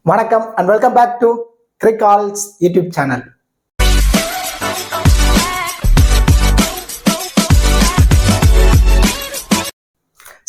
வணக்கம் and welcome back to Crickall's YouTube channel.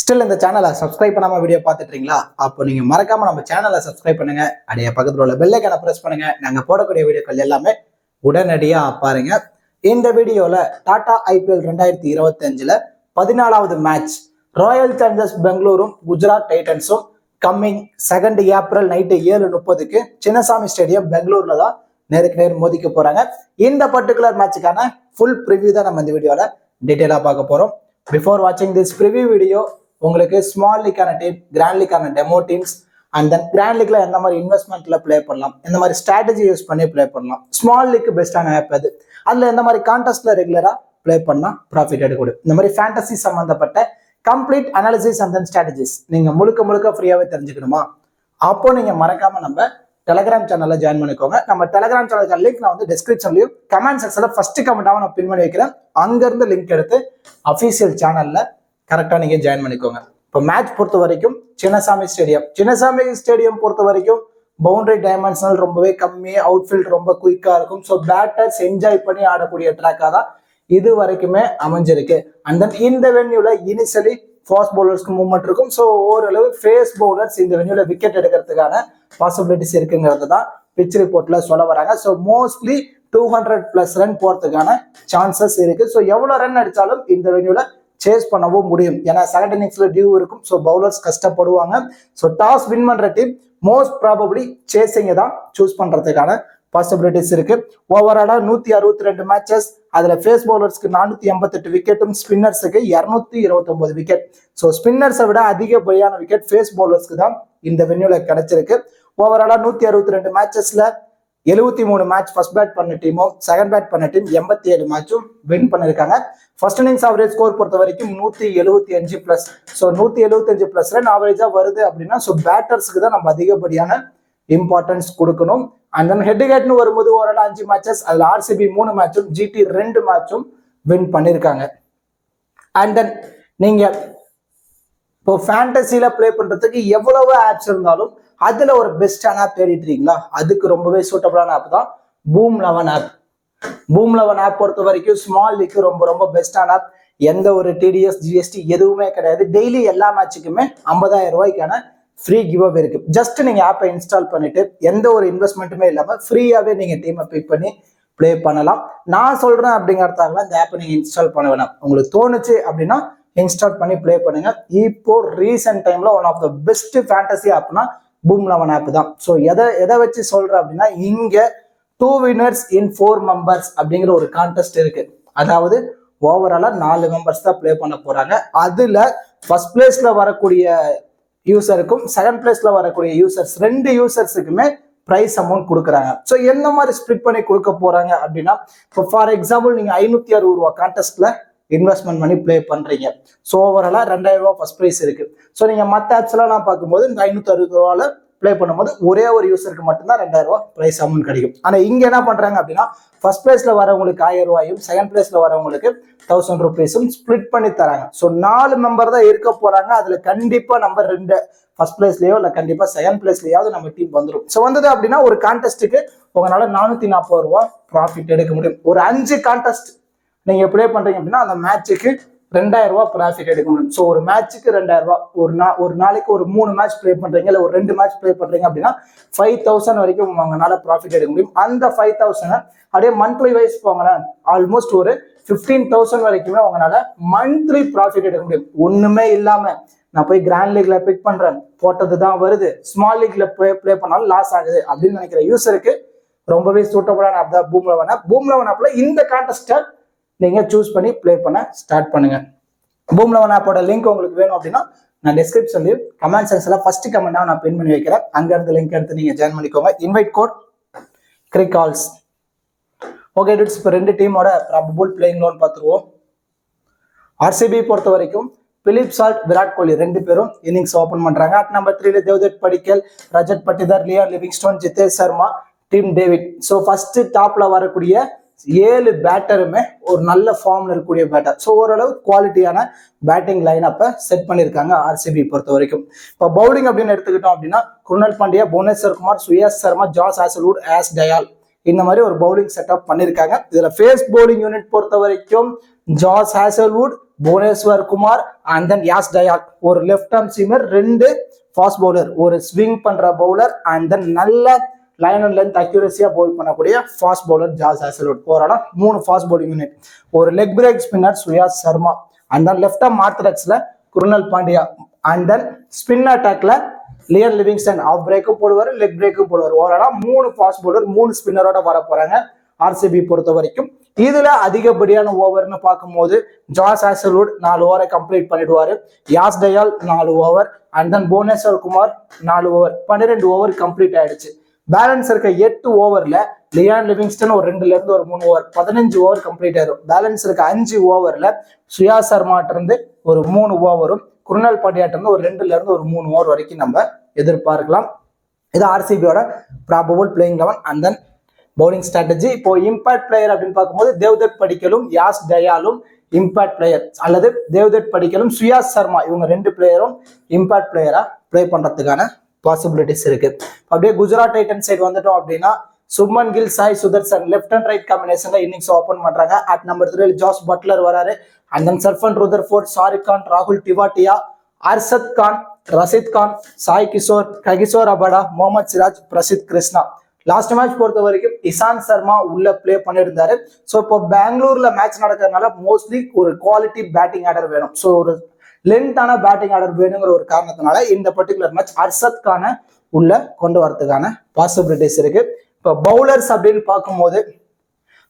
Still இந்த சேனலை சப்ஸ்கிரைப் பண்ணாம வீடியோ பார்த்துட்டு இருக்கீங்களா? அப்போ நீங்க மறக்காம நம்ம சேனலை சப்ஸ்கிரைப் பண்ணுங்க. அப்படியே பக்கத்துல உள்ள பெல் ஐகானை பிரஸ் பண்ணுங்க. நாங்க போடக்கூடிய வீடியோக்கள் எல்லாமே உடனடியா பாருங்க. இந்த வீடியோல டாடா ஐபிஎல் 2025ல 14வது மேட்ச் ராயல் சேலஞ்சர்ஸ் பெங்களூரும் குஜராத் டைட்டன்ஸும் கம்மிங் 2 ஏப்ரல் நைட்டு 7:30க்கு சின்னசாமி ஸ்டேடியம் பெங்களூர்ல தான் நேருக்கு நேர் மோதிக்க போறாங்க. இந்த பர்டிகுலர் மேட்சுக்கான ஃபுல் ப்ரிவியூ தான் நம்ம இந்த வீடியோல டீட்டெயிலா பார்க்க போறோம். பிஃபோர் வாட்சிங் திஸ் ப்ரிவியூ வீடியோ உங்களுக்கு ஸ்மால் லீக்கான டீம், கிராண்ட் லீக்கான demo teams and then grand லீக்ல எந்த மாதிரி இன்வெஸ்ட்மெண்ட்ல பிளே பண்ணலாம், எந்த மாதிரி ஸ்ட்ராட்டஜி யூஸ் பண்ணி பிளே பண்ணலாம், ஸ்மால் லீக்கு பெஸ்டான ஆப் அது, அதுல எந்த மாதிரி கான்டெஸ்ட்ல ரெகுலரா பிளே பண்ணலாம், ப்ராஃபிட் எடுக்கணும், இந்த மாதிரி ஃபேண்டசி சம்பந்தப்பட்ட complete analysis and then strategies நீங்க முழுக்க ஃப்ரீயாவே தெரிஞ்சுக்கணுமா? அப்போ நீங்க மறக்காம நம்ம டெலிகிராம் சேனல்ல ஜாயின் பண்ணிக்கோங்க. நம்ம டெலிகிராம் சேனல் லிங்க் நான் வந்து டிஸ்கிரிப்ஷன்லயும் கமெண்ட் செக்ஷன்ல ஃபர்ஸ்ட் கமெண்டாக நான் பின் பண்ணி வைக்கிறேன். அங்க இருந்து லிங்க் எடுத்து அபிஷியல் சேனல்ல கரெக்டா நீங்க ஜாயின் பண்ணிக்கோங்க. இப்போ மேட்ச் பொறுத்த வரைக்கும் சின்னசாமி ஸ்டேடியம் பொறுத்த வரைக்கும் பவுண்டரி டைமென்ஷனல் ரொம்பவே கம்மி, அவுட்ஃபீல்ட் ரொம்ப குயிக்கா இருக்கும். ஸோ பேட்டர்ஸ் என்ஜாய் பண்ணி ஆடக்கூடிய ட்ராக்கா தான் இது வரைக்குமே அமைஞ்சிருக்கு. அண்ட் தென் இந்த வென்யூல இனிஷியலி ஃபாஸ்ட் பவுலர்ஸ்க்கு மூவ்மெண்ட் இருக்கும். ஸோ ஓரளவு ஃபேஸ் பவுலர்ஸ் இந்த வென்யூல விக்கெட் எடுக்கிறதுக்கான பாசிபிலிட்டிஸ் இருக்குங்கிறது தான் பிச் ரிப்போர்ட்ல சொல்ல வராங்க. ஸோ மோஸ்ட்லி 200+ ரன் போறதுக்கான சான்சஸ் இருக்கு. ஸோ எவ்வளவு ரன் அடிச்சாலும் இந்த வென்யூல சேஸ் பண்ணவும் முடியும். ஏன்னா செகண்ட் இன்னிங்ஸ்ல டியூ இருக்கும். ஸோ பவுலர்ஸ் கஷ்டப்படுவாங்க. ஸோ டாஸ் வின் பண்ற டீம் மோஸ்ட் ப்ராபப்ளி சேசிங்கை தான் சூஸ் பண்றதுக்கான பாசிபிலிட்டிஸ் இருக்கு. ஓவராலா 162 மேட்சஸ், அதுல ஃபேஸ் பவுலர்ஸ்க்கு 488 விக்கெட்டும் ஸ்பின்னர்ஸுக்கு 229 விக்கெட். ஸோ ஸ்பின்னர்ஸை விட அதிகப்படியான விக்கெட் ஃபேஸ் பவுலர்ஸ்க்கு தான் இந்த வென்யூல கிடைச்சிருக்கு. ஓவராலா 162 மேட்சஸ்ல 73 மேட்ச் ஃபர்ஸ்ட் பேட் பண்ண டீமும் செகண்ட் பேட் பண்ண டீம் 87 மேட்சும் வின் பண்ணிருக்காங்க. ஃபர்ஸ்ட் இன்னிங்ஸ் ஆவரேஜ் ஸ்கோர் பொறுத்த வரைக்கும் 175+. ஸோ 175+ ரன் ஆவரேஜா வருது அப்படின்னா ஸோ பேட்டர்ஸ்க்கு தான் நம்ம அதிகப்படியான இம்பார்ட்டன்ஸ் கொடுக்கணும். அண்ட் தென் ஹெட் டு ஹெட்னு வரும்போது ஓரளவு 5 மேட்சஸ், அதுல ஆர்சிபி 3 மேட்சும் ஜிடி 2 மேட்சும் வின் பண்ணிருக்காங்க. அண்ட் தென் நீங்க இப்போ ஃபேண்டசியில பிளே பண்றதுக்கு எவ்வளவு ஆப்ஸ் இருந்தாலும் அதுல ஒரு பெஸ்டான ஆப் தேடிட்டு இருக்கீங்களா? அதுக்கு ரொம்பவே சூட்டபிளான ஆப் தான் பூம் 11 ஆப். பூம் 11 ஆப் பொறுத்த வரைக்கும் ஸ்மால் லீக்கு ரொம்ப பெஸ்டான ஆப். எந்த ஒரு டிடிஎஸ் ஜிஎஸ்டி எதுவுமே கிடையாது. டெய்லி எல்லா மேட்சுக்குமே 50,000 ரூபாய்க்கான ஃப்ரீ கிவ் அவே இருக்கு. ஜஸ்ட் நீங்க ஆப்பை இன்ஸ்டால் பண்ணிட்டு எந்த ஒரு இன்வெஸ்ட்மெண்ட்டுமே இல்லாம ஃப்ரீயாவே நீங்க டீமை பிக் பண்ணி பிளே பண்ணலாம். நான் சொல்றேன் அப்படிங்கறதால இந்த ஆப்பை நீங்க இன்ஸ்டால் பண்ண வேணாம். உங்களுக்கு தோணுச்சு அப்படின்னா இன்ஸ்டால் பண்ணி பிளே பண்ணுங்க. இப்போ ரீசெண்ட் டைம்ல one of the best fantasy ஆப்னா பூம் 11 ஆப் தான். ஸோ எதை வச்சு சொல்றேன் அப்படின்னா இங்க 2 winners in 4 members அப்படிங்கிற ஒரு கான்டெஸ்ட் இருக்கு. அதாவது ஓவராலா 4 மெம்பர்ஸ் தான் பிளே பண்ண போறாங்க. அதுல ஃபர்ஸ்ட் பிளேஸ்ல வரக்கூடிய யூசருக்கும் செகண்ட் பிளேஸ்ல வரக்கூடிய யூசர்ஸ் 2 யூசர்ஸுக்குமே பிரைஸ் அமௌண்ட் கொடுக்குறாங்க. ஸோ எந்த மாதிரி ஸ்பிளிட் பண்ணி கொடுக்க போறாங்க அப்படின்னா இப்போ ஃபார் எக்ஸாம்பிள் நீங்க 560 ரூபா கான்டெஸ்ட்ல இன்வெஸ்ட்மெண்ட் பண்ணி பிளே பண்றீங்க. ஸோ ஓவராலா 2000 ரூபா ஃபர்ஸ்ட் பிரைஸ் இருக்கு. ஸோ நீங்க மற்ற ஆப்ஸ் எல்லாம் நான் பார்க்கும்போது இந்த 560 ரூபால பிளே பண்ணும்போது ஒரே ஒரு யூசருக்கு மட்டும்தான் 2000 ரூபா பிரைஸ் அமௌண்ட் கிடைக்கும். ஆனா இங்க என்ன பண்றாங்க அப்படின்னா ஃபர்ஸ்ட் பிளேஸ்ல வரவங்களுக்கு 1000 ரூபாயும் செகண்ட் பிளேஸ்ல வரவங்களுக்கு 1000 ரூபீஸும் ஸ்பிளிட் பண்ணி தராங்க. ஸோ 4 மெம்பர் தான் இருக்க போறாங்க. அதுல கண்டிப்பா நம்பர் 2 ஃபர்ஸ்ட் பிளேஸ்லயோ இல்ல கண்டிப்பா செகண்ட் பிளேஸ்லயாவது நம்ம டீம் வந்துடும். ஸோ வந்தது அப்படின்னா ஒரு கான்டெஸ்ட்டுக்கு உங்களால 440 ரூபா ப்ராஃபிட் எடுக்க முடியும். ஒரு 5 கான்டெஸ்ட் நீங்க பிளே பண்றீங்க அப்படின்னா அந்த மேட்சுக்கு 2000 ரூபா ப்ராஃபிட் எடுக்க முடியும். ஸோ ஒரு மேட்சுக்கு 2000 ரூபா. ஒரு நாளைக்கு ஒரு 3 மேட்ச் பிளே பண்றீங்க இல்ல ஒரு 2 மேட்ச் பிளே பண்றீங்க அப்படின்னா 5000 வரைக்கும் உங்களால ப்ராஃபிட் எடுக்க முடியும். அந்த 5000 அப்படியே மந்த்லி வைஸ் போங்களேன், ஆல்மோஸ்ட் ஒரு 15,000 வரைக்குமே உங்களால மந்த்லி ப்ராஃபிட் எடுக்க முடியும். ஒண்ணுமே இல்லாம நான் போய் கிராண்ட் லீக்ல பிக் பண்றேன், போட்டது தான் வருது, ஸ்மால் லீக்ல பிளே பண்ணாலும் லாஸ் ஆகுது அப்படின்னு நினைக்கிற யூசருக்கு ரொம்பவே சூட்டபிளான ஆப் தான் பூம் 11 ஆப். பூம் 11 ஆப்ல இந்த கான்டெஸ்ட்டை நீங்க சூஸ் பண்ணி பிளே பண்ண ஸ்டார்ட் பண்ணுங்க. பூம் 11 ஆப்போட லிங்க் உங்களுக்கு வேணும் அப்படின்னா நான் டிஸ்கிரிப்ஷன்லயும் கமெண்ட் செக்ஷன்ல ஃபர்ஸ்ட் கமெண்டா நான் பின் பண்ணி வைக்கிறேன். அங்க இருந்து லிங்க் எடுத்து நீங்க ஜாயின் பண்ணிக்கோங்க. Invite code Crickall's. Okay dits, இப்போ 2 டீமோட ப்ராபபிள் பிளேயிங் லோன் பார்த்துருவோம். ஆர்சிபி பொறுத்த வரைக்கும் பிலிப் சால்ட், விராட் கோலி 2 பேரும் இன்னிங்ஸ் ஓபன் பண்றாங்க. At number 3 Devdutt Padikkal, Rajat Patidar, Liam Livingstone, Jitesh Sharma, Tim David. So first டாப்ல வரக்கூடிய 7 பேட்டருமே ஒரு நல்ல ஃபார்ம்ல இருக்கக்கூடிய பேட்டர். ஸோ ஓரளவு குவாலிட்டியான பேட்டிங் லைன் அப்ப செட் பண்ணியிருக்காங்க ஆர்சிபி பொறுத்த வரைக்கும். இப்போ பவுலிங் அப்படின்னு எடுத்துக்கிட்டோம் அப்படின்னா குருணால் பாண்டியா, புவனேஸ்வர் குமார், சுயாஸ் சர்மா, ஜாஸ் ஹேசல்வுட், ஆஸ் டயால் இந்த மாதிரி ஒரு பவுலிங் செட்டப் பண்ணியிருக்காங்க. இதுல ஃபேஸ் பவுலிங் யூனிட் பொறுத்த வரைக்கும் Josh Hazlewood, Bhuvneshwar Kumar and then Yash Dayal, ஒரு left arm seamer, 2 fast bowler, ஒரு ஸ்விங் பண்ற பவுலர் அண்ட் தென் நல்ல லைன் அண்ட் லென்த் அக்யூரஸியா பவுல் பண்ணக்கூடிய ஃபாஸ்ட் பவுலர் ஜாஸ் ஹேசல்வுட். ஓவராலா 3 ஃபாஸ்ட் பவுலிங் யூனிட், ஒரு leg break spinner Suyash Sharma and then left arm ஆர்த்தடாக்ஸ்ல Krunal Pandya and then spin அட்டாக்ல லியன் லிவிங்ஸ்டன் ஆஃப் பிரேக்கும் போடுவார், லெக் பிரேக்கும் போடுவார். ஓவராலா 3 ஃபாஸ்ட் பவுலர் 3 ஸ்பின்னரோட வர போறாங்க ஆர்சிபி பொறுத்த வரைக்கும். இதுல அதிகப்படியான ஓவர்னு பார்க்கும்போது ஜாஸ் ஹேசல்வுட் 4 ஓவரை கம்ப்ளீட் பண்ணிடுவாரு, Yash Dayal 4 over and then Bhuvneshwar Kumar 4 over, 12 over complete ஆயிடுச்சு. பேலன்ஸ் இருக்க 8 ஓவர்ல லியான் லிவிங்ஸ்டன் ஒரு 2ல இருந்து ஒரு 3 ஓவர், 15 ஓவர் கம்ப்ளீட் ஆயிரும். பேலன்ஸ் இருக்க 5 ஓவர்ல சுயாஸ் சர்மாட்ட இருந்து ஒரு 3 ஓவரும், குருணால் பாண்டியாட்ட இருந்து ஒரு 2ல இருந்து ஒரு 3 ஓவர் வரைக்கும் நம்ம எதிர்பார்க்கலாம். இது ஆர்சிபியோட probable playing 11 and then bowling strategy. இப்போ இம்பாக்ட் பிளேயர் அப்படின்னு பார்க்கும்போது தேவ்தத் படிக்கலும் யாஸ் டயாலும் இம்பாக்ட் பிளேயர், அல்லது தேவ்தத் படிக்கலும் சுயாஸ் சர்மா இவங்க 2 பிளேயரும் இம்பாக்ட் பிளேயரா பிளே பண்றதுக்கான பாசிபிலிட்டிஸ் இருக்கு. அப்படியே குஜராத் டைட்டன் சைடு வந்துட்டோம் அப்படின்னா Shubman Gill, Sai Sudharsan left and right காம்பினேஷன்ல இன்னிங்ஸ் ஓபன் பண்றாங்க. அட் நம்பர் 3 ஜாஸ் பட்லர் வராரு and then Sherfane Rutherford, Shahrukh Khan, ராகுல் Tewatia, Arshad Khan, Rashid Khan, Sai Kishore, Kagiso Rabada, Mohammed Siraj, Prasidh Krishna. Last match பொறுத்த வரைக்கும் இசான் சர்மா உள்ள பிளே பண்ணியிருந்தாரு. ஸோ இப்போ பெங்களூர்ல மேட்ச் நடக்கிறதுனால மோஸ்ட்லி ஒரு குவாலிட்டி பேட்டிங் ஆர்டர் வேணும், ஸோ ஒரு லென்த்தான பேட்டிங் ஆர்டர் வேணுங்கிற ஒரு காரணத்தினால இந்த பர்டிகுலர் மேட்ச் அர்ஷத் கானை உள்ள கொண்டு வரதுக்கான பாசிபிலிட்டிஸ் இருக்கு. இப்போ பவுலர்ஸ் அப்படின்னு பார்க்கும்போது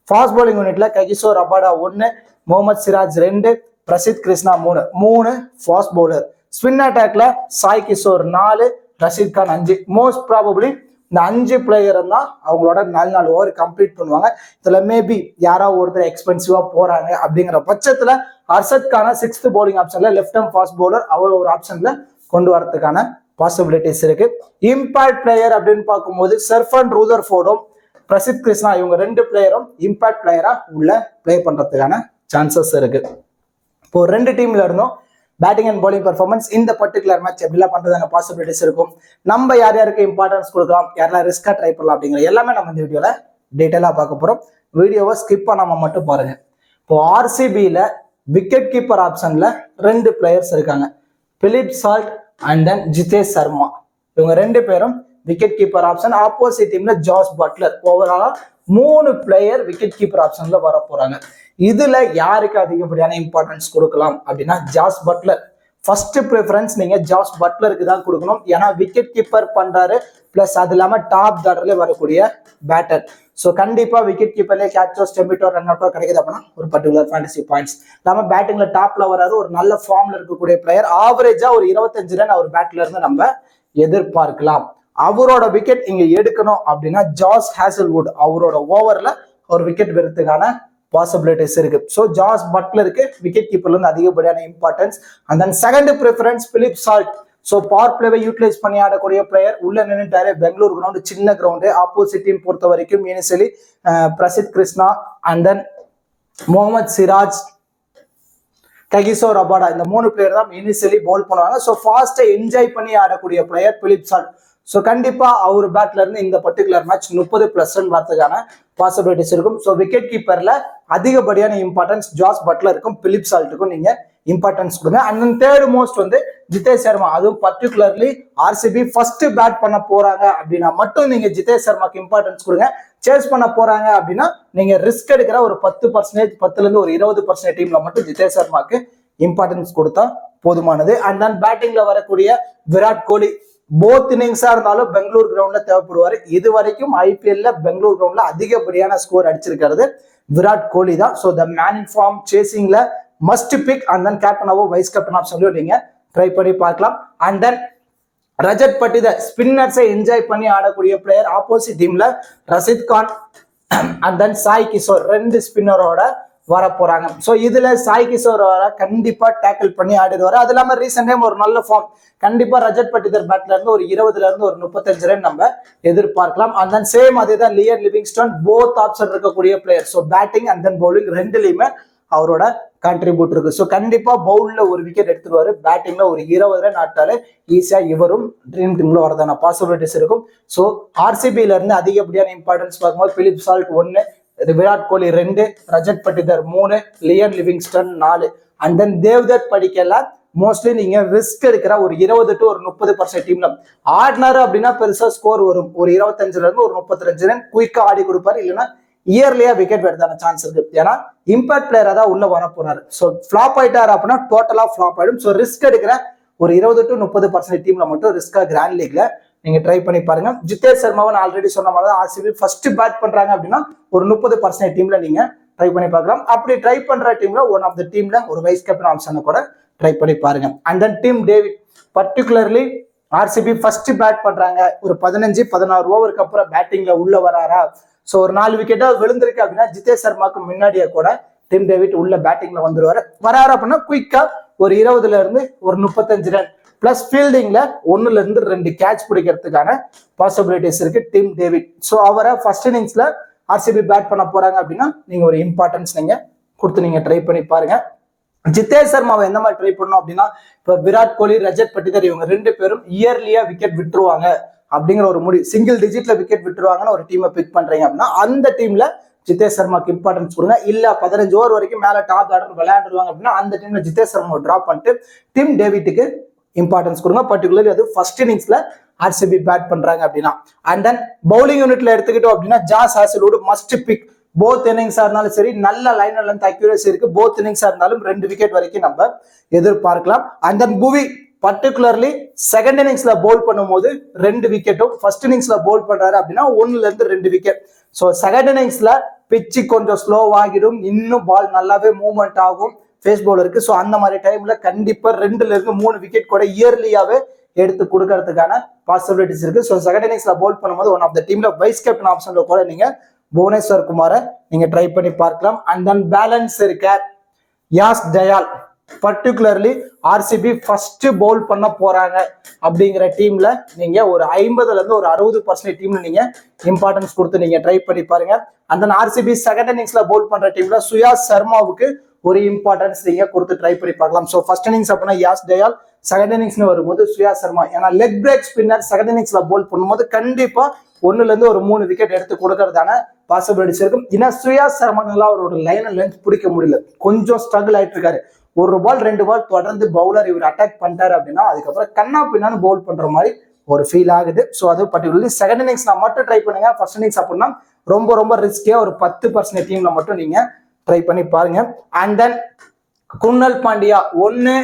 ஃபாஸ்ட் பவுலிங் யூனிட்ல Kagiso Rabada 1, Mohammed Siraj 2, Prasidh Krishna 3 fast bowler. Spin அட்டாக்ல சாய் கிஷோர் 4, ரஷித் கான் 5. மோஸ்ட் ப்ராபபிளி இந்த 5 பிளேயர் தான் அவங்களோட 4 ஓவர் கம்ப்ளீட் பண்ணுவாங்க. இதுல மேபி யாராவது ஒருத்தர் எக்ஸ்பென்சிவா போறாங்க அப்படிங்கிற பட்சத்துல அர்ஷத் கான 6th பவுலிங் ஆப்ஷன்ல லெஃப்ட் ஆர்ம் ஃபாஸ்ட் பவுலர் அவர் ஒரு ஆப்ஷன்ல கொண்டு வரதுக்கான பாசிபிலிட்டிஸ் இருக்கு. இம்பாக்ட் பிளேயர் அப்படின்னு பார்க்கும்போது சர்ஃபன் ரூதர்ஃபோர்டும் பிரசித் கிருஷ்ணா இவங்க 2 பிளேயரும் இம்பாக்ட் பிளேயரா உள்ள பிளே பண்றதுக்கான சான்சஸ் இருக்கு. இப்போ 2 டீம்ல இருந்தும் பேட்டிங் அண்ட் பவுலிங் பெர்ஃபார்மன்ஸ் இந்த பர்டிகுலர் மேட்ச் எப்படிலாம் பண்றதுக்கான பாசிபிலிட்டிஸ் இருக்கும், நம்ம யார் யாருக்கு இம்பார்ட்டன்ஸ் கொடுக்கலாம், யாரெல்லாம் ரிஸ்கா ட்ரை பண்ணலாம் அப்படிங்கிற எல்லாமே நம்ம இந்த வீடியோல டீட்டெயிலா பார்க்க போறோம். வீடியோவை ஸ்கிப் பண்ணாம மட்டும் பாருங்க. இப்போ ஆர்சிபியில விக்கெட் கீப்பர் ஆப்ஷன்ல 2 பிளேயர்ஸ் இருக்காங்க, Philip Salt and then Jitesh Sharma. இவங்க 2 பேரும் விக்கெட் கீப்பர் ஆப்ஷன். ஆப்போசிட் டீம்ல ஜாஸ் பட்லர். ஓவராலா 3 பிளேயர் விக்கெட் கீப்பர் ஆப்ஷன்ல வர போறாங்க. இதுல யாருக்கு அதிகப்படியான இம்பார்ட்டன்ஸ் கொடுக்கலாம் அப்படின்னா ஜாஸ் பட்லர். ஃபர்ஸ்ட் ப்ரிஃபரன்ஸ் நீங்க ஜாஸ் பட்லருக்கு தான் கொடுக்கணும், ஏன்னா விக்கெட் கீப்பர் பண்றாரு, பிளஸ் அது இல்லாம டாப் ஆர்டர்ல வரக்கூடிய பேட்டர். ஸோ கண்டிப்பா விக்கெட் கீப்பர்லேயே கேட்சோ, ஸ்டெம்பிட்டோ, ரன் அவுட்டோ கிடைக்குது அப்படின்னா ஒரு பர்டிகுலர் ஃபேண்டசி பாயிண்ட்ஸ். இல்லாம பேட்டிங்ல டாப்ல வராரு, ஒரு நல்ல ஃபார்ம்ல இருக்கக்கூடிய பிளேயர். ஆவரேஜா ஒரு 25 ரன் அவர் பேட்ல இருந்து நம்ம எதிர்பார்க்கலாம். அவரோட விக்கெட் இங்க எடுக்கணும் அப்படின்னா ஜாஸ் ஹேசல்வுட் அவரோட ஓவர்ல ஒரு விக்கெட் வெறுத்துக்கான பாசிபிலிட்டிஸ் இருக்கு. ஸோ ஜாஸ் பட்லருக்கு விக்கெட் கீப்பர்ல இருந்து அதிகப்படியான importance. And then second preference Philip Salt. So power பிளேவை யூட்டிலைஸ் பண்ணி ஆடக்கூடிய பிளேயர். உள்ள நின்றுட்டாரு, பெங்களூர் கிரவுண்டு சின்ன கிரவுண்டு. ஆப்போசிட் டீம் பொறுத்த வரைக்கும் initially Prasidh Krishna and then Mohammed Siraj, Kagiso Rabada இந்த 3 பிளேயர் தான் இனிஷியலி பவுல் பண்ணுவாங்க. ஸோ ஃபாஸ்ட்டை என்ஜாய் பண்ணி ஆடக்கூடிய பிளேயர் பிலிப் சால்ட். ஸோ கண்டிப்பா அவர் பேட்ல இருந்து இந்த பர்டிகுலர் மேட்ச் 30+ ரன் வரதுக்கான பாசிபிலிட்டிஸ் இருக்கும். ஸோ விக்கெட் கீப்பர்ல அதிகப்படியான இம்பார்ட்டன்ஸ் ஜாஸ் பட்லருக்கும் பிலிப் சால்ட்டுக்கும் நீங்க இம்பார்ட்டன்ஸ் கொடுங்க. அண்ட் தென் தேர்ட் மோஸ்ட் வந்து ஜிதேஷ் சர்மா. அதுவும் பர்டிகுலர்லி ஆர்சிபி ஃபர்ஸ்ட் பேட் பண்ண போறாங்க அப்படின்னா மட்டும் நீங்க ஜிதேஷ் சர்மாக்கு இம்பார்ட்டன்ஸ் கொடுங்க. சேஸ் பண்ண போறாங்க அப்படின்னா நீங்க ரிஸ்க் எடுக்கிற ஒரு 10%, 10ல இருந்து ஒரு 20% டீம்ல மட்டும் ஜிதேஷ் சர்மாக்கு இம்பார்ட்டன்ஸ் கொடுத்தா போதுமானது. அண்ட் தென் பேட்டிங்ல வரக்கூடிய விராட் கோலி போத் இன்னிங்ஸா இருந்தாலும் பெங்களூர் கிரவுண்ட்ல தேவைப்படுவாரு. இது வரைக்கும் ஐபிஎல்ல பெங்களூர் கிரவுண்ட்ல அதிகப்படியான ஸ்கோர் அடிச்சிருக்கிறது விராட் கோலி தான். So the man in form சேசிங்ல மஸ்ட் பிக். அண்ட் தென் கேப்டனாவோ வைஸ் கேப்டன் ஆப்ஷன்லயும் நீங்க ட்ரை பண்ணி பார்க்கலாம். அண்ட் தென் ரஜத் பட்டிதார் ஸ்பின்னர்ஸை என்ஜாய் பண்ணி ஆடக்கூடிய பிளேயர். ஆப்போசிட் டீம்ல ரஷித் கான் அண்ட் தென் சாய் கிஷோர் 2 ஸ்பின்னரோட வர போறாங்க. ஸோ இதுல சாய் கிஷோர் வர கண்டிப்பா டேக்கிள் பண்ணி ஆடிடுவாரு. அது இல்லாம ரீசெண்ட் டைம் ஒரு நல்ல ஃபார்ம், கண்டிப்பா ரஜத் பட்டிதர் பேட்ல இருந்து ஒரு 20ல இருந்து ஒரு 35 ரன் நம்ம எதிர்பார்க்கலாம். அண்ட் தென் சேம் அதே தான் லியன் லிவிங்ஸ்டன், போத் ஆப்ஷன் இருக்கக்கூடிய player. So batting and then bowling ரெண்டுலையுமே அவரோட கான்ட்ரிபியூட் இருக்கு. ஸோ கண்டிப்பா பவுல்ல ஒரு விக்கெட் எடுத்துருவாரு, பேட்டிங்ல ஒரு 20 ரன் ஆட்டாலே ஈஸியா இவரும் ட்ரீம் டீம்ல வரதான பாசிபிலிட்டிஸ் இருக்கும். ஸோ ஆர்சிபில இருந்து அதிகப்படியான இம்பார்ட்டன்ஸ் பார்க்கும்போது Philip Salt 1, Virat Kohli 2, Rajat Patidar 3, Liam Livingstone 4, and then Devdutt படிக்கெல்லாம் மோஸ்ட்லி நீங்க ரிஸ்க் எடுக்கிற ஒரு 20 to 30% டீம்ல ஆடினாரு அப்படின்னா பெருசா ஸ்கோர் வரும். ஒரு 25ல இருந்து ஒரு 35 ரன் குயிக்கா ஆடி கொடுப்பாரு, இல்லைன்னா இயர்லியா விக்கெட் எடுத்தான சான்ஸ் இருக்கு. ஏன்னா இம்பாக்ட் பிளேயரா தான் உள்ள வர போறாரு. ஸோ ஃபிளாப் ஆயிட்டாரு அப்படின்னா டோட்டலா ஃபிளாப் ஆயிடும். ஸோ ரிஸ்க் எடுக்கிற ஒரு 20 to 30% டீம்ல மட்டும் ரிஸ்கா கிராண்ட் லீக்ல நீங்க ட்ரை பண்ணி பாருங்க. ஜிதேஷ் சர்மாவை ஆல்ரெடி சொன்ன மாதிரி தான் ஆர்சிபி ஃபர்ஸ்ட் பேட் பண்றாங்க அப்படின்னா ஒரு 30% டீம்ல நீங்க ட்ரை பண்ணி பார்க்கலாம். அப்படி ட்ரை பண்ற டீம்ல ஒன் ஆஃப் த டீம்ல ஒரு வைஸ் கேப்டன் ஆப்ஷனை கூட ட்ரை பண்ணி பாருங்க. And then team David particularly RCB first bad பண்றாங்க, ஒரு 15-16 ஓவருக்கு அப்புறம் பேட்டிங்ல உள்ள வராரா, ஸோ ஒரு 4 விக்கெட்டா விழுந்திருக்கு அப்படின்னா ஜிதேஷ் சர்மாக்கு முன்னாடியே கூட டிம் டேவிட் உள்ள பேட்டிங்ல வராரு அப்படின்னா குயிக்கா ஒரு 20ல இருந்து ஒரு 35 ரன் பிளஸ் ஃபீல்டிங்ல 1ல இருந்து 2 கேட்ச் பிடிக்கிறதுக்கான பாசிபிலிட்டிஸ் இருக்கு டிம் டேவிட். ஸோ அவரை ஃபர்ஸ்ட் இன்னிங்ஸ்ல ஆர்சிபி பேட் பண்ண போறாங்க அப்படின்னா நீங்க ஒரு இம்பார்ட்டன்ஸ் நீங்க கொடுத்து நீங்க ட்ரை பண்ணி பாருங்க. ஜிதேஷ் சர்மாவை எந்த மாதிரி ட்ரை பண்ணணும் அப்படின்னா, இப்போ விராட் கோலி, ரஜத் பட்டிதர் இவங்க 2 பேரும் இயர்லியா விக்கெட் விட்டுருவாங்க அப்படிங்கிற ஒரு முடிவு, சிங்கிள் டிஜிட்ல விக்கெட் விட்டுருவாங்கன்னு ஒரு டீமை பிக் பண்றீங்க அப்படின்னா அந்த டீம்ல ஜிதேஷ் சர்மாக்கு இம்பார்ட்டன்ஸ் கொடுங்க. இல்ல 15 ஓவர் வரைக்கும் மேல டாப் ஆர்டர் விளையாண்டுருவாங்க அப்படின்னா அந்த டீம்ல ஜிதேஷ் சர்மா டிராப் பண்ணிட்டு டிம் டேவிட்டுக்கு இம்பார்ட்டன்ஸ் கொடுங்க. பர்டிகுலர்லி அது ஃபர்ஸ்ட் இன்னிங்ஸ்ல ஆர்சிபி பேட் பண்றாங்க அப்படின்னா. அண்ட் தென் பவுலிங் யூனிட்ல எடுத்துக்கிட்டோம் அப்படின்னா ஜாஸ் ஹேசல்வுட் மஸ்ட் பிக். போத் இன்னிங்ஸா இருந்தாலும் சரி, நல்ல லைன் லென்த் அக்யூரசி இருக்கு. போத் இன்னிங்ஸா இருந்தாலும் 2 விக்கெட் வரைக்கும் நம்ம எதிர்பார்க்கலாம். அண்ட் தென் புவி பர்டிகுலர்லி செகண்ட் இன்னிங்ஸ்ல பவுல் பண்ணும்போது 2 விக்கெட்டும், ஃபர்ஸ்ட் இன்னிங்ஸ்ல பவுல் பண்றாரு அப்படின்னா 1ல இருந்து 2 விக்கெட். ஸோ செகண்ட் இன்னிங்ஸ்ல பிச்சு கொஞ்சம் ஸ்லோவாகிடும், இன்னும் பால் நல்லாவே மூவ்மெண்ட் ஆகும் ஃபேஸ் பவுலருக்கு. ஸோ அந்த மாதிரி டைம்ல கண்டிப்பா 2ல இருந்து 3 விக்கெட் கூட இயர்லியாவே எடுத்து கொடுக்கறதுக்கான பாசிபிலிட்டிஸ் இருக்கு. ஸோ செகண்ட் இன்னிங்ஸ்ல பவுல் பண்ணும்போது ஒன் ஆஃப் த டீம்ல வைஸ் கேப்டன் ஆப்ஷன்ல கூட நீங்க புவனேஸ்வர் குமாரை நீங்க ட்ரை பண்ணி பார்க்கலாம். அண்ட் தென் பேலன்ஸ் இருக்க Yash Dayal particularly RCB first bowl பண்ண போறாங்க அப்படிங்கிற டீம்ல நீங்க ஒரு 50ல இருந்து ஒரு 60% டீம்ல நீங்க இம்பார்ட்டன்ஸ் கொடுத்து நீங்க ட்ரை பண்ணி பாருங்க. அந்த ஆர்சிபி செகண்ட் இன்னிங்ஸ்ல பவுல் பண்ற டீம்ல சுயாஸ் சர்மாவுக்கு ஒரு இம்பார்ட்டன்ஸ் நீங்க கொடுத்து ட்ரை பண்ணி பார்க்கலாம். ஸோ ஃபர்ஸ்ட் இன்னிங்ஸ் அப்படின்னா யாஸ் தயால், செகண்ட் இன்னிங்ஸ்னு வரும்போது சுயாஸ் சர்மா. ஏன்னா லெக் பிரேக் ஸ்பின்னர் செகண்ட் இன்னிங்ஸ்ல பவுல் பண்ணும்போது கண்டிப்பா 1ல இருந்து ஒரு 3 விக்கெட் எடுத்து கொடுக்கறதான பாசிபிலிட்டிஸ் இருக்கும். ஏன்னா சுயாஸ் சர்மானால அவரோட லைன் லென்த் பிடிக்க முடியல, கொஞ்சம் ஸ்ட்ரகிள் ஆயிட்டு இருக்காரு. 1 பால் 2 பால் தொடர்ந்து பவுலர் இவர் அட்டாக் பண்ணிட்டாரு அப்படின்னா அதுக்கப்புறம் கண்ணா பின்னான்னு பவுல் பண்ற மாதிரி ஒரு ஃபீல் ஆகுது. ஸோ அது பர்டிகுலர்லி செகண்ட் இன்னிங்ஸ் மட்டும் ட்ரை பண்ணுங்க. ஃபர்ஸ்ட் இன்னிங்ஸ் அப்படின்னா ரொம்ப ரொம்ப ரிஸ்கியா ஒரு 10% டீம்ல மட்டும் நீங்க ட்ரை பண்ணி பாருங்க. அண்ட் தென் குர்னல் பாண்டியா 1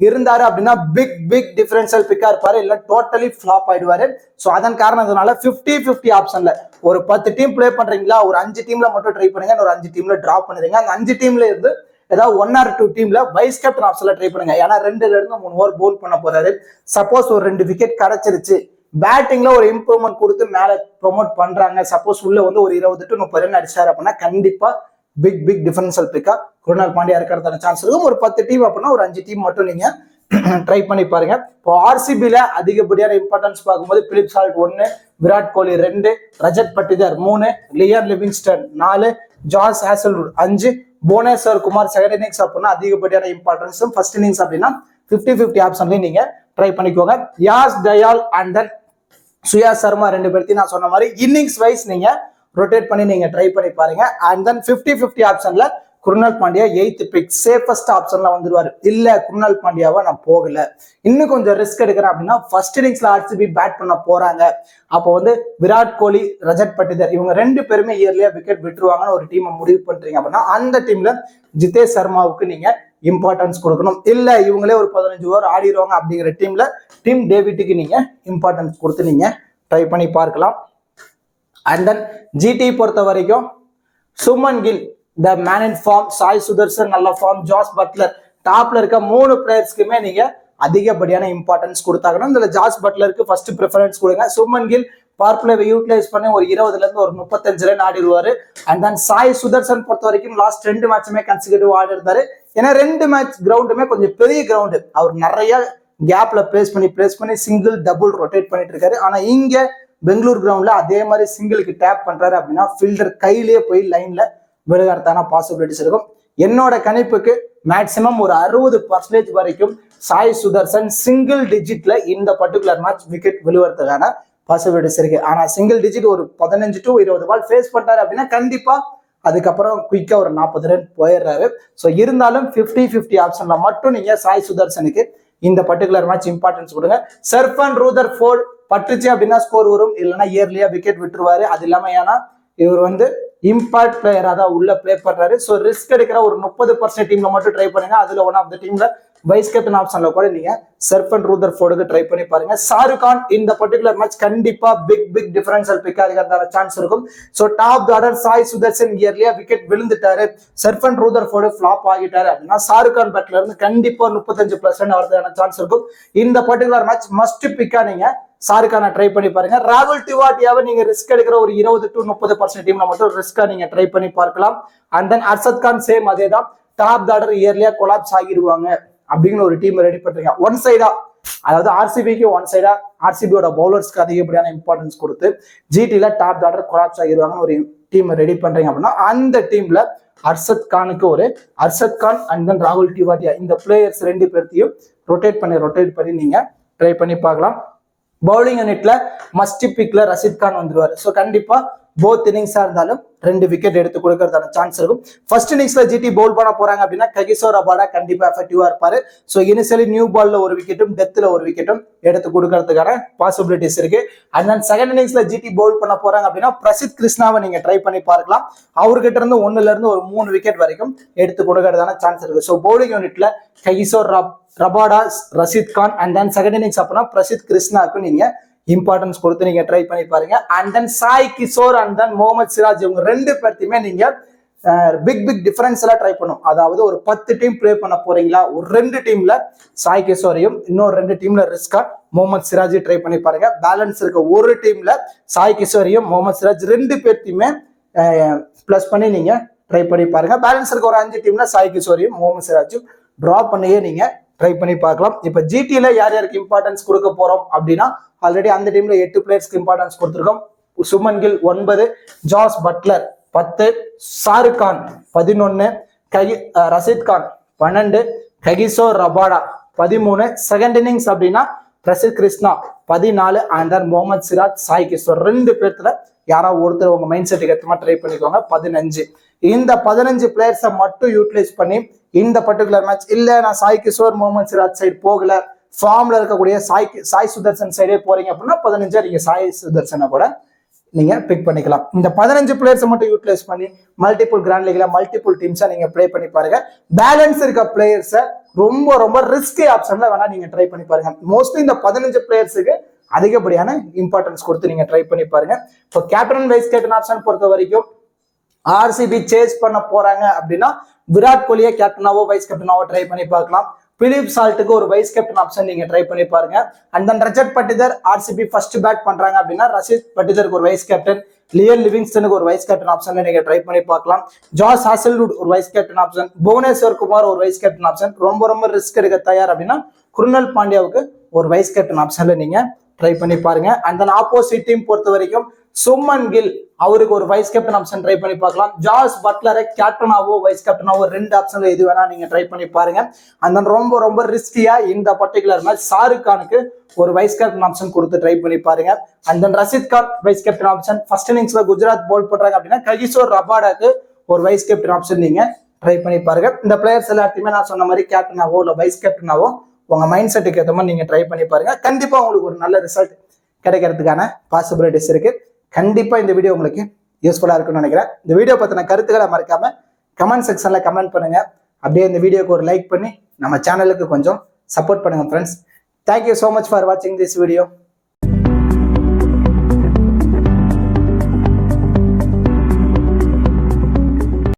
இருந்தாரு அப்படின்னா பிக் டிஃபரன்ஷியல் பிக்கா இருப்பாரு, இல்ல டோட்டலி ஃபிளாப் ஆயிடுவாரு. ஸோ அதன் காரணத்தினால 50-50 ஆப்ஷன்ல ஒரு 10 டீம் பிளே பண்றீங்களா, ஒரு 5 டீம்ல மட்டும் ட்ரை பண்ணுங்க, ஒரு 5 டீம்ல டிராப் பண்ணுறீங்க. அந்த 5 டீம்ல இருந்து ஏதாவது 1 or 2 டீம்ல வைஸ் கேப்டன் ஆப்ஷன்ல ட்ரை பண்ணுங்க. ஏன்னா 2ல இருந்து 3 ஓவர் பவுல் பண்ண போறாரு. சப்போஸ் ஒரு 2 விக்கெட் கிடைச்சிருச்சு, பேட்டிங்ல ஒரு இம்ப்ரூவ்மெண்ட் கொடுத்து மேல ப்ரொமோட் பண்றாங்க, சப்போஸ் உள்ள வந்து ஒரு 20 to 30 ரன் அடிச்சாரு அப்படின்னா கண்டிப்பா பிக் டிஃபரன்ஷியல் பிக்கா குர்னல் பாண்டியா இருக்கிறதான சான்ஸ் இருக்கும். ஒரு 10 டீம் அப்படின்னா ஒரு 5 டீம் மட்டும் நீங்க ட்ரை பண்ணி பாருங்க. இப்போ ஆர்சிபில அதிகப்படியான இம்பார்ட்டன்ஸ் பார்க்கும்போது Philip Salt 1, Virat Kohli 2, Rajat Patidar 3, Liam Livingstone 4, Josh Hazlewood 5, Bhuvneshwar Kumar second innings அப்படின்னா அதிகப்படியான இம்பார்ட்டன்ஸும், ஃபர்ஸ்ட் இன்னிங்ஸ் அப்படின்னா 50-50 ஆப்ஷன்லையும் நீங்க ட்ரை பண்ணிக்கோங்க. யாஸ் தயால் அண்ட் தென் சுயாஸ் சர்மா 2 பேர்த்தையும் நான் சொன்ன மாதிரி இன்னிங்ஸ் வைஸ் நீங்க ரொட்டேட் பண்ணி நீங்க ட்ரை பண்ணி பாருங்க. அண்ட் தென் 50-50 ஆப்ஷன்ல Krunal Pandya 8th big safest ஆப்ஷன்ல வந்துருவாரு. இல்ல குர்னல் பாண்டியாவை நான் போகல, இன்னும் கொஞ்சம் ரிஸ்க் எடுக்கிறேன் அப்படின்னா ஃபர்ஸ்ட் இன்னிங்ஸ்ல ஆர்சிபி பேட் பண்ண போறாங்க. அப்போ வந்து விராட் கோலி, ரஜத் பட்டிதர் இவங்க 2 பேருமே இயர்லியா விக்கெட் விட்டுருவாங்கன்னு ஒரு டீமை முடிவு பண்றீங்க அப்படின்னா அந்த டீம்ல ஜிதேஷ் சர்மாவுக்கு நீங்க இம்பார்ட்டன்ஸ் கொடுக்கணும். இல்ல இவங்களே ஒரு 15 ஓவர் ஆடிடுவாங்க அப்படிங்கிற டீம்ல டிம் டேவிட்டுக்கு நீங்க இம்பார்ட்டன்ஸ் கொடுத்து நீங்க ட்ரை பண்ணி பார்க்கலாம். அண்ட் தென் ஜிடி பொறுத்த வரைக்கும் Shubman Gill the man in form, Sai Sudharsan நல்ல ஃபார்ம், ஜாஸ் பட்லர் டாப்ல இருக்க 3 பிளேயர்ஸ்க்குமே நீங்க அதிகப்படியான இம்பார்ட்டன்ஸ் கொடுத்தாங்கன்னா இதுல ஜாஸ் பட்லருக்கு ஃபர்ஸ்ட் ப்ரிஃபரன்ஸ் கொடுங்க. சுமன் கில் பவர் பிளேவை யூட்டிலைஸ் பண்ணி ஒரு 20ல இருந்து ஒரு 35 ரன் ஆடிடுவாரு. அண்ட் தென் சாய் சுதர்சன் பொறுத்த வரைக்கும் லாஸ்ட் 2 மேட்சுமே கன்சிக்யூட்டிவ் ஆடி இருந்தாரு. ஏன்னா 2 மேட்ச் கிரவுண்டுமே கொஞ்சம் பெரிய கிரவுண்டு, அவர் நிறைய கேப்ல பிளேஸ் பண்ணி சிங்கிள் டபுள் ரொட்டேட் பண்ணிட்டு இருக்காரு. ஆனா இங்க பெங்களூர் கிரவுண்ட்ல அதே மாதிரி சிங்கிளுக்கு டேப் பண்றாரு அப்படின்னா ஃபீல்டர் கையிலேயே போய் லைன்ல விழுகிறதான பாசிபிலிட்டிஸ் இருக்கும். என்னோட கணிப்புக்கு மேக்சிமம் ஒரு 60% வரைக்கும் சாய் சுதர்சன் சிங்கிள் டிஜிட்ல இந்த பர்டிகுலர் மேட்ச் விக்கெட் விழுவறதுக்கான பாசிபிலிட்டிஸ் இருக்கு. ஆனா சிங்கிள் டிஜிட் ஒரு 15 to 20 பால் ஃபேஸ் பண்றாரு அப்படின்னா கண்டிப்பா அதுக்கப்புறம் குயிக்கா ஒரு 40 ரன் போயிடுறாரு. ஸோ இருந்தாலும் 50-50 ஆப்ஷன்ல மட்டும் நீங்க சாய் சுதர்சனுக்கு இந்த பர்டிகுலர் மேட்ச் இம்பார்ட்டன்ஸ் கொடுங்க. சர்ஃபன் ரூதர்ஃபோர்ட் பட்டுச்சு அப்படின்னா ஸ்கோர் வரும், இல்லைன்னா இயர்லியா விக்கெட் விட்டுருவாரு. அது இல்லாம ஏன்னா இவர் இம்பாக்ட் பிளேயரா தான் உள்ள பிளே பண்றாரு. ஸோ ரிஸ்க் எடுக்கிற ஒரு 30% டீம்ல மட்டும் ட்ரை பண்ணுங்க. அதுல ஒன் ஆஃப் த டீம்ல வைஸ் கேப்டன் ஆப்ஷன்ல கூட நீங்க சர்ஃபன் ரூதர்ஃபோர்டுக்கு ட்ரை பண்ணி பாருங்க. ஷாருக் கான் இந்த பர்டிகுலர் மேட்ச் கண்டிப்பா பிக் டிஃபரன்ஷியல் பிக்கா இருக்கிறதான சான்ஸ் இருக்கும். So top order Sai Sudharsan இயர்லியா விக்கெட் விழுந்துட்டாரு, சர்ஃபன் ரூதர்ஃபோர்டு ஃபிளாப் ஆகிட்டாரு அப்படின்னா ஷாருக் கான் பேட்ல இருந்து கண்டிப்பா 35% வரதுக்கான சான்ஸ் இருக்கும். இந்த பர்டிகுலர் மேட்ச் மஸ்ட் பிக்கா நீங்க ஷாருக் கானை ட்ரை பண்ணி பாருங்க. ராகுல் திவாட்டியாவை நீங்க ரிஸ்க் எடுக்கிற ஒரு 20 to 30% டீம்ல மட்டும் ரிஸ்கா நீங்க ட்ரை பண்ணி பார்க்கலாம். And then Arshad Khan same அதே தான், டாப் ஆர்டர் இயர்லியா கொலாப்ஸ் ஆகிடுவாங்க அப்படிங்கிற ஒரு டீம் ரெடி பண்றீங்க. ஒன் சைடா, அதாவது ஆர்சிபிக்கு ஒன் சைடா ஆர்சிபியோட பவுலர்ஸ்க்கு அதிகப்படியான இம்பார்ட்டன்ஸ் கொடுத்து ஜிடில டாப் ஆர்டர் கொலாப்ஸ் ஆகிடுவாங்கன்னு ஒரு டீம் ரெடி பண்றீங்க அப்படின்னா அந்த டீம்ல அர்ஷத் கான் அண்ட் தென் ராகுல் திவாட்டியா இந்த பிளேயர்ஸ் 2 பேர்த்தையும் ரொட்டேட் பண்ணி நீங்க ட்ரை பண்ணி பார்க்கலாம். பவுலிங் யூனிட்ல மஸ்ட் பிக்ல ரஷீத் கான் வந்துருவாரு. ஸோ கண்டிப்பா போத் இன்னிங்ஸா இருந்தாலும் 2 விக்கெட் எடுத்து கொடுக்கறதான சான்ஸ் இருக்கும். ஃபர்ஸ்ட் இன்னிங்ஸ்ல ஜிடி பவுல் பண்ண போறாங்க அப்படின்னா ககிசோர் ரபாடா கண்டிப்பா எஃபெக்டிவா இருப்பாரு. ஸோ இனிஷியலி நியூ பால்ல ஒரு விக்கெட்டும் டெத்ல ஒரு விக்கெட்டும் எடுத்து கொடுக்கறதுக்கான பாசிபிலிட்டிஸ் இருக்கு. அண்ட் தென் செகண்ட் இன்னிங்ஸ்ல ஜிடி பவுல் பண்ண போறாங்க அப்படின்னா பிரசித் கிருஷ்ணாவை நீங்க ட்ரை பண்ணி பார்க்கலாம். அவர்கிட்ட இருந்து 1ல இருந்து ஒரு 3 விக்கெட் வரைக்கும் எடுத்து கொடுக்கறதான சான்ஸ் இருக்கு. ஸோ பவுலிங் யூனிட்ல Kagiso Rabada, Rashid Khan and then second innings அப்படின்னா பிரசித் கிருஷ்ணாவுக்கு நீங்க இம்பார்ட்டன்ஸ் கொடுத்து நீங்க ட்ரை பண்ணி பாருங்க. And then Sai Kishore and then Mohammed Siraj இவங்க 2 பேர்த்தையுமே நீங்க பிக் டிஃபரன்ஸ் எல்லாம் ட்ரை பண்ணும். அதாவது ஒரு 10 டீம் பிளே பண்ண போறீங்களா, ஒரு 2 டீம்ல சாய் கிஷோரையும் இன்னொரு 2 டீம்ல ரிஸ்கா முகமது சிராஜ் ட்ரை பண்ணி பாருங்க. பேலன்ஸ் இருக்க ஒரு டீம்ல சாய் கிஷோரையும் முகமது சிராஜ் 2 பேர்த்தையுமே பிளஸ் பண்ணி நீங்க ட்ரை பண்ணி பாருங்க. பேலன்ஸ் இருக்க ஒரு 5 டீம்ல சாய் கிஷோரையும் முகமது சிராஜும் டிரா பண்ணியே நீங்க ட்ரை பண்ணி பார்க்கலாம். இப்ப ஜிடில யாருக்கு இம்பார்ட்டன்ஸ் கொடுக்க போறோம் அப்படின்னா ஆல்ரெடி அந்த டீம்ல 8 பிளேயர்ஸ்க்கு இம்பார்ட்டன்ஸ் கொடுத்திருக்கோம். Shubman Gill 9, Jos Buttler 10, Shahrukh Khan 11, Rashid Khan 12, Kagiso Rabada 13, second innings அப்படின்னா பிரசித் கிருஷ்ணா 14 அண்ட் தென் முகமது சிராஜ், சாய் கிஷோர் 2 பேர்த்துல யாராவது ஒருத்தர் உங்க மைண்ட் செட்டுக்கு ஏற்ற மாதிரி ட்ரை பண்ணிக்கோங்க. 15 இந்த 15 பிளேயர்ஸை மட்டும் யூட்டிலைஸ் பண்ணி இந்த பர்டிகுலர் மேட்ச் இல்ல நான் சாய் கிஷோர் முகமது சிராஜ் சைடு போகல, ஃபார்ம்ல இருக்கக்கூடிய சாய் சுதர்சன் சைடே போறீங்க அப்படின்னா 15 நீங்க சாய் சுதர்சனை கூட நீங்க பிக் பண்ணிக்கலாம். இந்த 15 பிளேயர்ஸை மட்டும் யூட்டிலைஸ் பண்ணி மல்டிபிள் கிராண்ட் லீக்ல மல்டிபிள் டீம்ஸா நீங்க ப்ளே பண்ணி பாருங்க. பேலன்ஸ் இருக்க பிளேயர்ஸை ரொம்ப ரிஸ்கி ஆப்ஷன்ல வேணா நீங்க ட்ரை பண்ணி பாருங்க. மோஸ்ட்லி இந்த 15 பிளேயர்ஸுக்கு அதிகப்படியான இம்பார்ட்டன்ஸ் கொடுத்து நீங்க ட்ரை பண்ணி பாருங்க. இப்போ கேப்டன் வைஸ் கேப்டன் ஆப்ஷன் பொறுத்த வரைக்கும் ஆர்சிபி சேஸ் பண்ண போறாங்க அப்படின்னா விராட் கோலியை கேப்டனாவோ வைஸ் கேப்டனாவோ ட்ரை பண்ணி பார்க்கலாம். பிலிப் சால்ட்டுக்கு ஒரு வைஸ் கேப்டன் ஆப்ஷன் நீங்க ட்ரை பண்ணி பாருங்க. And then Rajat Patidar RCB first bad பண்றாங்க அப்படின்னா ரஷீத் பட்டிதருக்கு ஒரு வைஸ் கேப்டன், லியன் லிவிங்ஸ்டனுக்கு ஒரு வைஸ் கேப்டன் ஆப்ஷன்ல நீங்க ட்ரை பண்ணி பார்க்கலாம். ஜாஸ் ஹாசல்வுட் ஒரு vice captain option, Bhuvneshwar Kumar ஒரு வைஸ் கேப்டன் ஆப்ஷன். ரொம்ப ரிஸ்க் எடுக்க தயார் அப்படின்னா குருணல் பாண்டியாவுக்கு ஒரு வைஸ் கேப்டன் ஆப்ஷன்ல நீங்க ட்ரை பண்ணி பாருங்க. அண்ட் தென் ஆப்போசிட் டீம் பொறுத்த வரைக்கும் சுமன் கில் அவருக்கு ஒரு வைஸ் கேப்டன் ஆப்ஷன் ட்ரை பண்ணி பார்க்கலாம். ஜாஸ் பட்லரை கேப்டனாவோ வைஸ் கேப்டனாவோ 2 ஆப்ஷன்ல எது வேணா நீங்க ட்ரை பண்ணி பாருங்க. அண்ட் தென் ரொம்ப ரிஸ்கியா இந்த பர்டிகுலர் மேட்ச் ஷாருக் கானுக்கு ஒரு வைஸ் கேப்டன் ஆப்ஷன் கொடுத்து ட்ரை பண்ணி பாருங்க. And then Rashid Khan vice captain option. First இன்னிங்ஸ்ல குஜராத் பவுல் பண்றாங்க அப்படின்னா ககிசோர் ரபாடாக்கு ஒரு வைஸ் கேப்டன் ஆப்ஷன் நீங்க ட்ரை பண்ணி பாருங்க. இந்த பிளேயர்ஸ் எல்லாத்தையுமே நான் சொன்ன மாதிரி கேப்டனாவோ இல்ல வைஸ் கேப்டனாவோ உங்க மைண்ட் செட்டுக்கு ஏற்ற மாதிரி நீங்க ட்ரை பண்ணி பாருங்க. கண்டிப்பா உங்களுக்கு ஒரு நல்ல ரிசல்ட் கிடைக்கிறதுக்கான பாசிபிலிட்டிஸ் இருக்கு. கண்டிப்பா இந்த வீடியோ உங்களுக்கு யூஸ்ஃபுல்லா இருக்கும்னு நினைக்கிறேன். இந்த வீடியோ பத்தின கருத்துக்களை மறக்காம கமெண்ட் செக்ஷன்ல கமெண்ட் பண்ணுங்க. அப்படியே இந்த வீடியோக்கு ஒரு லைக் பண்ணி நம்ம சேனலுக்கு கொஞ்சம் சப்போர்ட் பண்ணுங்க friends. Thank you so much for watching this video.